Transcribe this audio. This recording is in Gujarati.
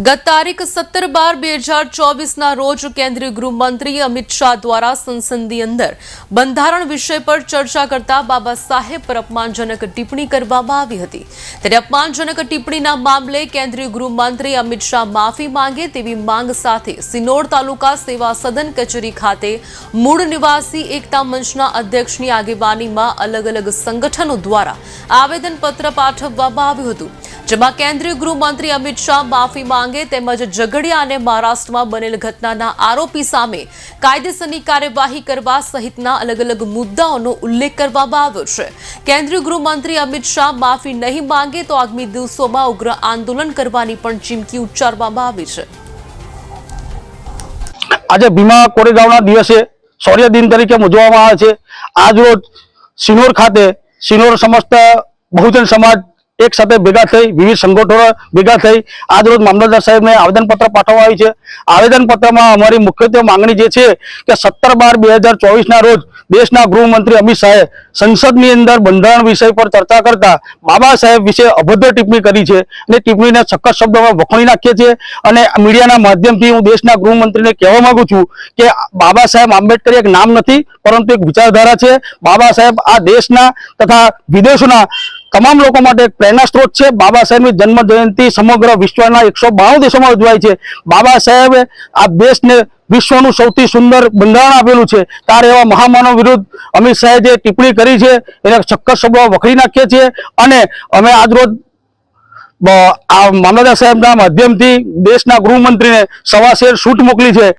ગત તારીખ 17/12/2024 રોજ કેન્દ્રીય ગૃહમંત્રી અમિત શાહ દ્વારા સંસદની અંદર બંધારણ વિષય પર ચર્ચા કરતા બાબા સાહેબ પર અપમાનજનક ટિપ્પણી કરવામાં આવી હતી। ત્યારે અપમાનજનક ટિપ્પણીના મામલે કેન્દ્રીય ગૃહમંત્રી અમિત શાહ માફી માંગે તેવી માંગ સાથે સિનોર તાલુકા સેવા સદન કચેરી ખાતે મૂળ નિવાસી એકતા મંચના અધ્યક્ષની આગેવાનીમાં અલગ અલગ સંગઠનો દ્વારા આવેદનપત્ર પાઠવવામાં આવ્યું હતું, જેમાં કેન્દ્રીય ગૃહમંત્રી અમિત શાહ માફી માંગે તેમજ ઝઘડિયા અને મહારાષ્ટ્રમાં બનેલ ઘટનાના આરોપી સામે કાયદેસરની કાર્યવાહી કરવા સહિતના અલગ અલગ મુદ્દાઓનો ઉલ્લેખ કરવામાં આવ્યો છે। કેન્દ્રીય ગૃહમંત્રી અમિત શાહ માફી નહીં માંગે તો આગામી દિવસોમાં ઉગ્ર આંદોલન કરવાની પણ ચીમકી ઉચ્ચારવામાં આવી છે। આજે ભીમા કોરેગાંવના દિવસે શૌર્ય દિન તરીકે ઉજવવામાં આવે છે। આજ રોજ સિનોર ખાતે સિનોર સમસ્ત બહુજન સમાજ एक साथ भेगा थई विविध संगठनों भेगा थई आज रोज मामलतदार साहेब ने आवेदनपत्र पाठवવામાં આવ્યું છે। आवेदनपत्રમાં અમારી મુખ્યત્વે માંગણી જે છે કે 17/12/2024 ના રોજ દેશના ગૃહમંત્રી અમિત શાહે સંસદની અંદર બંધારણ વિષય પર ચર્ચા કરતા બાબા સાહેબ વિશે અભદ્ર ટિપ્પણી કરી છે અને ટિપ્પણીને સખત શબ્દોમાં વખોડી નાખી છે। અને મીડિયાના માધ્યમથી હું દેશના ગૃહમંત્રીને કહેવા માંગુ છું કે બાબા સાહેબ આંબેડકર એક નામ નથી પરંતુ એક વિચારધારા છે। બાબા સાહેબ આ દેશના તથા વિદેશોના તમામ લોકો માટે प्रेरणा स्त्रोत है। बाबा साहेब की जन्म जयंती समग्र विश्व 192 देशों में उजवाय है। बाबा साहेब आ देश ने विश्व सौथी सुंदर बंधारण आपेलू है, तारे एवा महामानव विरुद्ध अमित शाहे जे टिप्पणी करी है एने चक्कर शब्दों वखरी नाखीए छीए अने अमे आज रोज मामलतदार साहेब माध्यम थी देश गृहमंत्री ने सवा शेर छूट मोकली है।